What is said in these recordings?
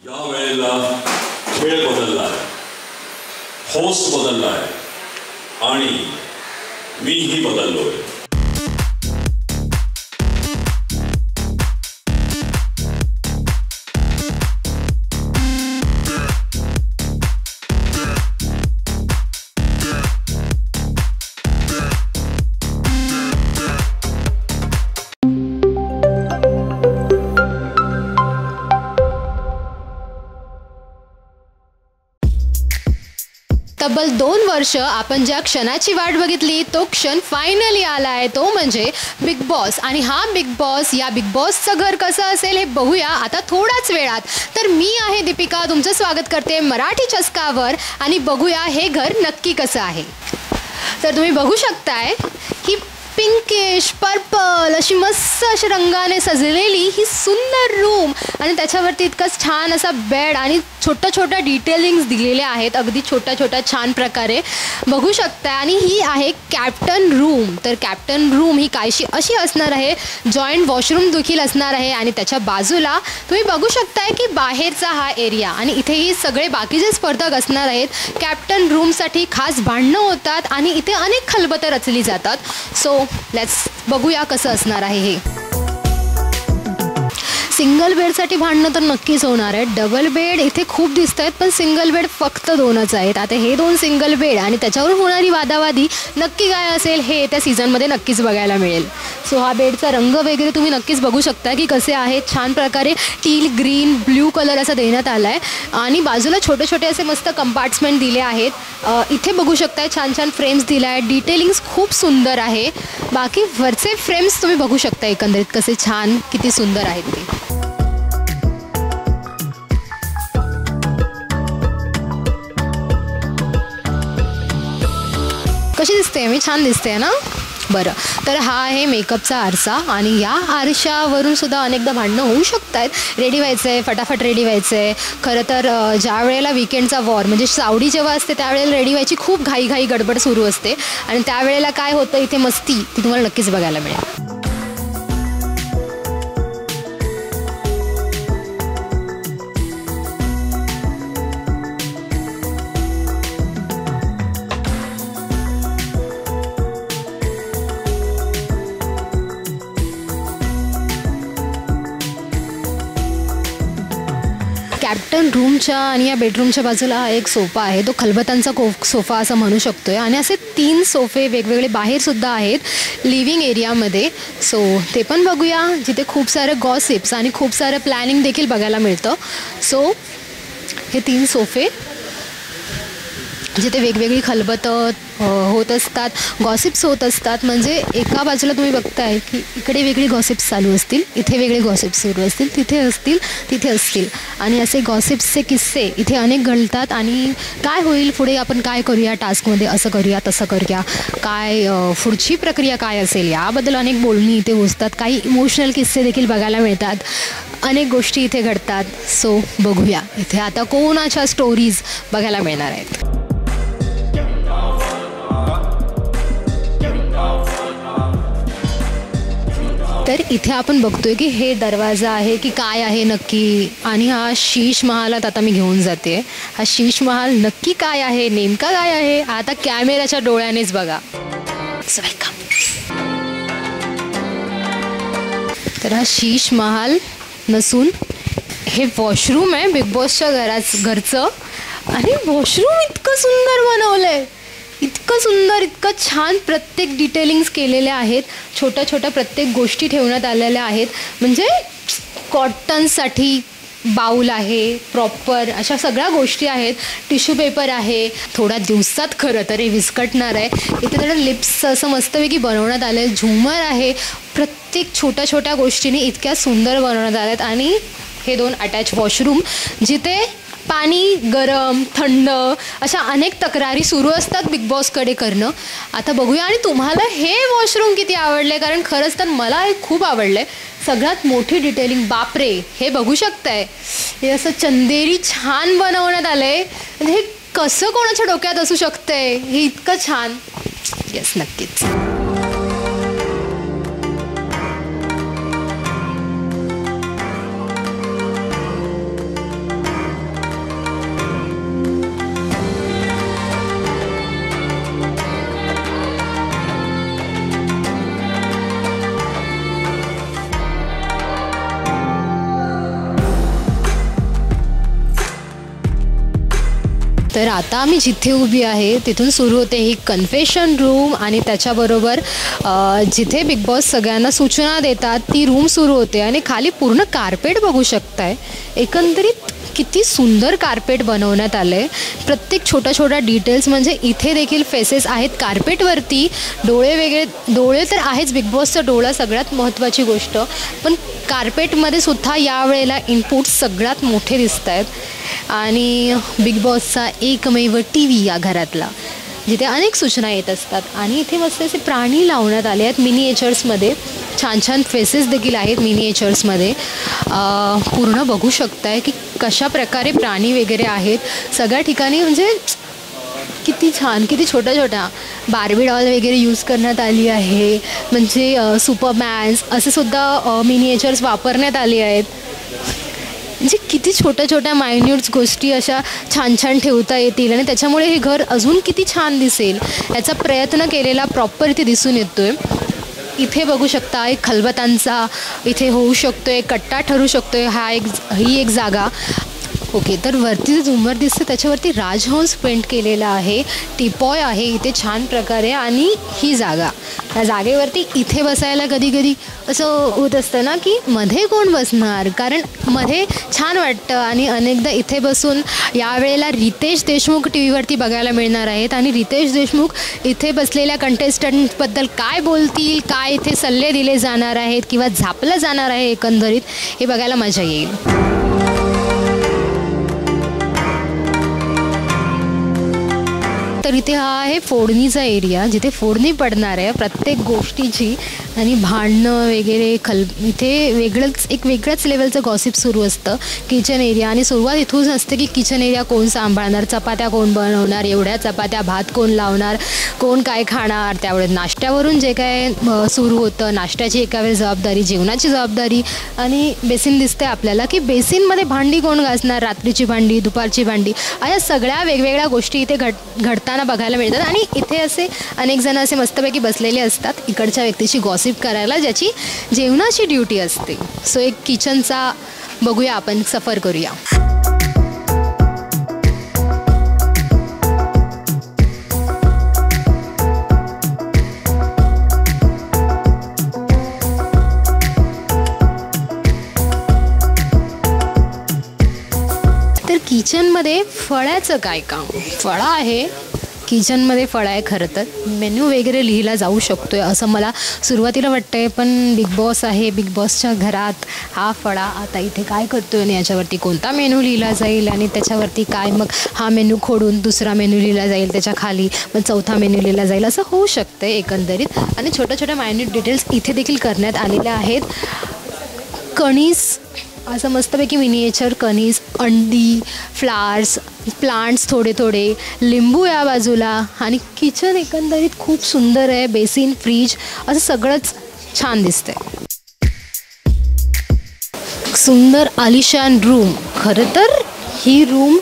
या वेळेला खेळ बदललाय, होस्ट बदललाय आणि मीही बदललोय. तब्बल 2 वर्ष आपण ज्या क्षणाची वाट बघितली तो क्षण फायनली आलाय, तो म्हणजे बिग बॉस. आणि हा बिग बॉस, या बिग बॉसचं घर कसं असेल हे बघूया आता थोड्याच वेळात. तर मी आहे दीपिका, तुमचं स्वागत करते मराठी चस्कावर आणि बघूया हे घर नक्की कसं आहे. तर तुम्ही बघू शकताय की पिंकिश पर्पल अशी मस्त अशी रंगाने सजलेली ही सुंदर रूम आणि त्याच्यावरती इतकंच छान असा बेड आणि छोट्या छोट्या डिटेलिंग्स दिलेल्या आहेत, अगदी छोट्या छोट्या छान प्रकारे बघू शकता. आणि ही आहे कॅप्टन रूम. तर कॅप्टन रूम ही कायशी अशी असणार आहे, जॉईंट वॉशरूम देखील असणार आहे आणि त्याच्या बाजूला तुम्ही बघू शकताय की बाहेरचा हा एरिया आणि इथेही सगळे बाकीचे स्पर्धक असणार आहेत. कॅप्टन रूमसाठी खास भांडणं होतात आणि इथे अनेक खलबतं रचली जातात. सो लेट्स बघूया कसं असणार आहे हे. सिंगल बेडसाठी भांडणं तर नक्कीच होणार आहे. डबल बेड इथे खूप दिसत आहेत पण सिंगल बेड फक्त 2च आहेत. आता हे 2 सिंगल बेड आणि त्याच्यावरून होणारी वादावादी नक्की काय असेल हे त्या सीझनमध्ये नक्कीच बघायला मिळेल. सो हा बेडचा रंग वगैरे तुम्ही नक्कीच बघू शकता की कसे आहेत. छान प्रकारे टील ग्रीन ब्ल्यू कलर असा देण्यात आला आहे आणि बाजूला छोटे छोटे असे मस्त कंपार्ट्समेंट दिले आहेत. इथे बघू शकताय छान छान फ्रेम्स दिल्या आहेत. डिटेलिंग्स खूप सुंदर आहे. बाकी वरचे फ्रेम्स तुम्ही बघू शकता एकंदरीत कसे छान किती सुंदर आहेत ते. कशी दिसते मी? छान दिसते ना. बरं, तर हा आहे मेकअपचा आरसा आणि या आरशावरून सुद्धा अनेकदा भांडणं होऊ शकत आहेत. रेडी व्हायचं आहे, फटाफट रेडी व्हायचं आहे. खरं तर ज्या वेळेला विकेंडचा वॉर म्हणजे सावडी जेव्हा असते त्यावेळेला रेडी व्हायची खूप घाई गडबड सुरू असते आणि त्यावेळेला काय होतं इथे मस्ती ती तुम्हाला नक्कीच बघायला मिळेल. कॅप्टन रूमच्या आणि या बेडरूमच्या बाजूला हा एक सोफा आहे. तो खलबतांचा सोफा असं म्हणू शकतोय आणि असे 3 सोफे वेगवेगळे बाहेरसुद्धा आहेत लिव्हिंग एरियामध्ये. सो ते पण बघूया जिथे खूप सारे गॉसिप्स आणि खूप सारं प्लॅनिंग देखील बघायला मिळतं. सो हे 3 सोफे जिथे वेगवेगळी खलबतं होत असतात, गॉसिप्स होत असतात. म्हणजे एका बाजूला तुम्ही बघताय की इकडे वेगळी गॉसिप्स चालू असतील, इथे वेगळे गॉसिप्स सुरू असतील, तिथे असतील, तिथे असतील आणि असे गॉसिप्सचे किस्से इथे अनेक घडतात. आणि काय होईल पुढे, आपण काय करूया टास्कमध्ये, असं करूया तसं करूया, काय पुढची प्रक्रिया काय असेल याबद्दल अनेक बोलणी इथे होतात. काही इमोशनल किस्से देखील बघायला मिळतात. अनेक गोष्टी इथे घडतात. सो बघूया इथे आता कोणाच्या स्टोरीज बघायला मिळणार आहेत. तर इथे आपण बघतोय की हे दरवाजा आहे की काय आहे नक्की. आणि हा शीश महालात आता मी घेऊन जाते. हा शीश महाल नक्की काय आहे, नेमका काय आहे, आता कॅमेऱ्याच्या डोळ्यानेच बघा. वेलकम. तर हा शीश महाल नसून हे वॉशरूम आहे बिग बॉसच्या घरचं. आणि वॉशरूम इतकं सुंदर बनवलंय, इतकं सुंदर, इतकं छान. प्रत्येक डिटेलिंग्स केलेल्या आहेत, छोट्या छोट्या प्रत्येक गोष्टी ठेवण्यात आलेल्या आहेत. म्हणजे कॉटनसाठी बाऊल आहे, प्रॉपर अशा सगळ्या गोष्टी आहेत. टिश्यू पेपर आहे. थोड्या दिवसात खरं तर हे विस्कटणार आहे. इथे थोडं लिप्स असं मस्तपैकी बनवण्यात आलं आहे. झुमर आहे. प्रत्येक छोट्या छोट्या गोष्टींनी इतक्या सुंदर बनवण्यात आल्या आहेत. आणि हे 2 अटॅच वॉशरूम जिथे पाणी गरम थंड अशा अनेक तक्रारी सुरू असतात बिग बॉसकडे करणं. आता बघूया. आणि तुम्हाला हे वॉशरूम किती आवडले, कारण खरंच तर मला हे खूप आवडलं. सगळ्यात मोठी डिटेलिंग, बापरे, हे बघू शकताय. हे असं चंदेरी छान बनवण्यात आलं आहे. म्हणजे हे कसं कोणाच्या डोक्यात असू शकतंय, हे इतकं छान. येस, नक्कीच. तर आता मी जिथे उभी आहे तिथून सुरू होते ही कन्फेशन रूम आणि त्याच्याबरोबर जिथे बिग बॉस सगळ्यांना सूचना देतात ती रूम सुरू होते आणि खाली पूर्ण कार्पेट बघू शकताय. एकंदरीत किती सुंदर कार्पेट बनवण्यात आलं आहे. प्रत्येक छोट्या छोट्या डिटेल्स म्हणजे इथे देखील फेसेस आहेत कार्पेटवरती. डोळे तर आहेच, बिग बॉसचा डोळा सगळ्यात महत्त्वाची गोष्ट, पण कार्पेटमध्ये सुद्धा यावेळेला इनपुट सगळ्यात मोठे दिसत आहेत. आणि बिग बॉसचा एकमेव टी व्ही या घरातला जिथे अनेक सूचना येत असतात आणि इथे मस्त असे प्राणी लावण्यात आले आहेत मिनिएचर्समध्ये. छान छान फेसेस देखील आहेत मिनिएचर्समध्ये. पूर्ण बघू शकताय की कशा प्रकारे प्राणी वगैरे आहेत सगळ्या ठिकाणी. म्हणजे किती छान, किती छोट्या छोट्या बार्बी डॉल वगैरे यूज करण्यात आली आहे. म्हणजे सुपरमॅन्स असे सुद्धा मिनिएचर्स वापरण्यात आले आहेत. म्हणजे किती छोट्या छोट्या मायन्यूट्स गोष्टी अशा छान छान ठेवता येतील आणि त्याच्यामुळे हे घर अजून किती छान दिसेल याचा प्रयत्न केलेला प्रॉपर इथे दिसून येतो आहे. इथे बघू शकता एक खलबतांचा इथे होऊ शकतो आहे, कट्टा ठरू शकतो आहे. ही एक जागा. ओके, तर वरती जे झुंबर दिसतं त्याच्यावरती राजहंस पेंट केलेला आहे. टिपॉय आहे इथे छान प्रकारे. आणि ही जागा, या जागेवरती इथे बसायला कधी कधी असं होत असतं ना की मध्ये कोण बसणार, कारण मध्ये छान वाटतं. आणि अनेकदा इथे बसून यावेळेला रितेश देशमुख टी व्हीवरती बघायला मिळणार आहेत आणि रितेश देशमुख इथे बसलेल्या कंटेस्टंटबद्दल काय बोलतील, काय इथे सल्ले दिले जाणार आहेत किंवा झापलं जाणार आहे एकंदरीत, हे बघायला मजा येईल. तर इथे हा आहे फोडणीचा एरिया जिथे फोडणी पडणार आहे प्रत्येक गोष्टीची. आणि भांडणं वगैरे इथे वेगळ्याच लेवलचं गॉसिप सुरू असतं. किचन एरिया आणि सुरुवात इथून असते की किचन एरिया कोण सांभाळणार, चपात्या कोण बनवणार, एवढ्या चपात्या भात कोण लावणार, कोण काय खाणार. त्यामुळे नाश्त्यावरून जे काय सुरू होतं, नाश्त्याची एका वेळ जबाबदारी, जेवणाची जबाबदारी. आणि बेसिन दिसते आपल्याला की बेसिनमध्ये भांडी कोण घासणार, रात्रीची भांडी, दुपारची भांडी, अशा सगळ्या वेगवेगळ्या गोष्टी इथे घडताना बघायला मिळतात. आणि इथे असे अनेक जण असे मस्तपैकी बसलेले असतात इकडच्या व्यक्तीची गॉसिप करायला, ज्याची जेवणाची ड्युटी असते. सो एक किचनचा बघूया आपण, सफर करूया. तर किचनमध्ये फळाचं काय काम, फळं आहे किचनमध्ये, फळ आहे. खरं तर मेन्यू वगैरे लिहिला जाऊ शकतो आहे असं मला सुरुवातीला वाटतं आहे, पण बिग बॉस आहे, बिग बॉसच्या घरात हा फळा आता इथे काय करतो आहे आणि याच्यावरती कोणता मेनू लिहिला जाईल आणि त्याच्यावरती काय, मग हा मेनू खोडून दुसरा मेनू लिहिला जाईल, त्याच्या खाली मग चौथा मेनू लिहिला जाईल, असं होऊ शकतं आहे एकंदरीत. आणि छोट्या छोट्या मायन्यूट डिटेल्स इथे देखील करण्यात आलेल्या आहेत. कणीस असं मस्तपैकी मिनिएचर कणीस, अंडी, फ्लावर्स, प्लांट्स थोडे थोडे, लिंबू या बाजूला. आणि किचन एकंदरीत खूप सुंदर आहे. बेसिन, फ्रीज असं सगळंच छान दिसतंय. सुंदर आलिशान रूम. खरं तर ही रूम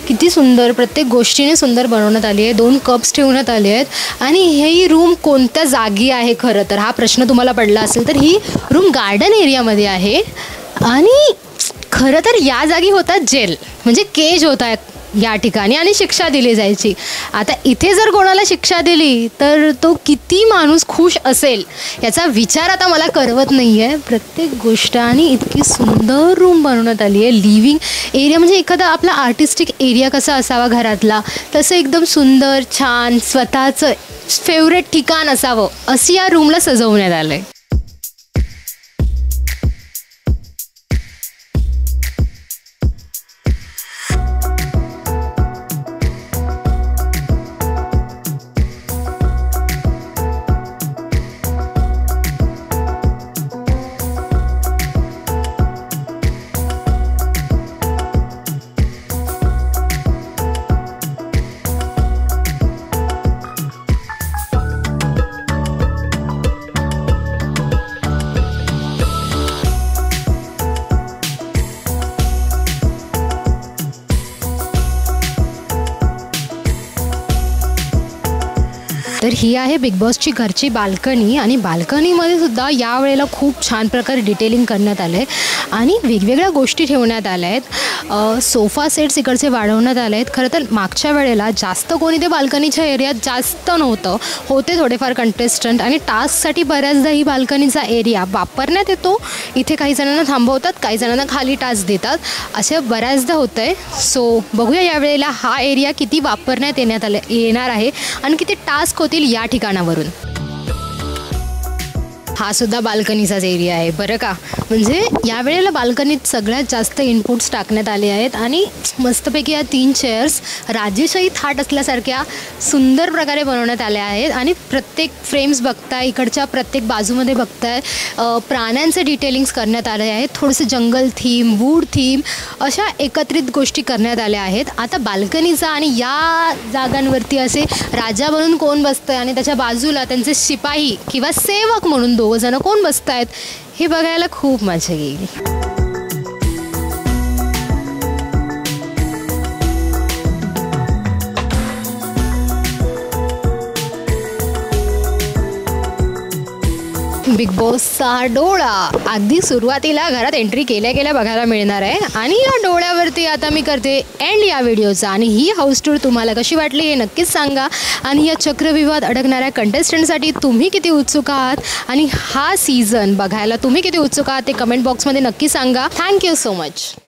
किती सुंदर, प्रत्येक गोष्टीने सुंदर बनवण्यात आली आहे. 2 कप्स ठेवण्यात आले आहेत. आणि ही रूम कोणत्या जागी आहे खरं तर, हा प्रश्न तुम्हाला पडला असेल तर ही रूम गार्डन एरियामध्ये आहे. आणि खरं तर या जागी होता जेल, म्हणजे केज होता या ठिकाणी आणि शिक्षा दिली जायची. आता इथे जर कोणाला शिक्षा दिली तर तो किती माणूस खुश असेल याचा विचार आता मला करवत नाही आहे. प्रत्येक गोष्ट आणि इतकी सुंदर रूम बनवण्यात आली आहे. लिव्हिंग एरिया म्हणजे एखादा आपला आर्टिस्टिक एरिया कसा असावा घरातला, तसं एकदम सुंदर, छान, स्वतःचं फेवरेट ठिकाण असावं अशी या रूमला सजवण्यात आलं आहे. तर ही आहे बिग बॉसची घरची बाल्कनी आणि बाल्कनीमध्ये सुद्धा यावेळेला खूप छान प्रकारे डिटेलिंग करण्यात आलं आहे आणि वेगवेगळ्या गोष्टी ठेवण्यात आल्या आहेत. सोफा सेट्स इकडचे वाढवण्यात आले आहेत. खरं तर मागच्या वेळेला जास्त कोणी ते बाल्कनीच्या एरियात जास्त नव्हतं, होते थोडेफार कंटेस्टंट आणि टास्कसाठी बऱ्याचदा ही बाल्कनीचा एरिया वापरण्यात येतो. इथे काही जणांना थांबवतात, काही जणांना खाली टास्क देतात, असे बऱ्याचदा होतं आहे. सो बघूया यावेळेला हा एरिया किती वापरण्यात येणार आहे आणि किती टास्क होतील या ठिकाणावरून. हा सुद्धा बाल्कनीचाच एरिया आहे बरं का. म्हणजे यावेळेला बाल्कनीत सगळ्यात जास्त इनपुट्स टाकण्यात आले आहेत आणि मस्तपैकी या 3 चेअर्स राजेशाही थाट असल्यासारख्या सुंदर प्रकारे बनवण्यात आल्या आहेत आणि प्रत्येक फ्रेम्स बघताय, इकडच्या प्रत्येक बाजूमध्ये बघताय प्राण्यांचे डिटेलिंग्स करण्यात आले आहेत. थोडंसं जंगल थीम, वूड थीम अशा एकत्रित गोष्टी करण्यात आल्या आहेत. आता बाल्कनीचा आणि या जागांवरती असे राजा म्हणून कोण बसतं आहे आणि त्याच्या बाजूला त्यांचे शिपाई किंवा सेवक म्हणून 2 जण कोण बसत आहेत हे बघायला खूप मजा येईल. बिग बॉसचा डोळा अगदी सुरुवातीला घरात एंट्री केल्या केल्या बघायला मिळणार आहे आणि या डोळ्यावरती आता मी करते एंड या व्हिडिओचा. आणि ही हाऊस टूर तुम्हाला कशी वाटली हे नक्कीच सांगा आणि या चक्रव्यूहात अडकणाऱ्या कंटेस्टंटसाठी तुम्ही किती उत्सुक आहात आणि हा सीझन बघायला तुम्ही किती उत्सुक आहात ते कमेंट बॉक्समध्ये नक्की सांगा. Thank you so much.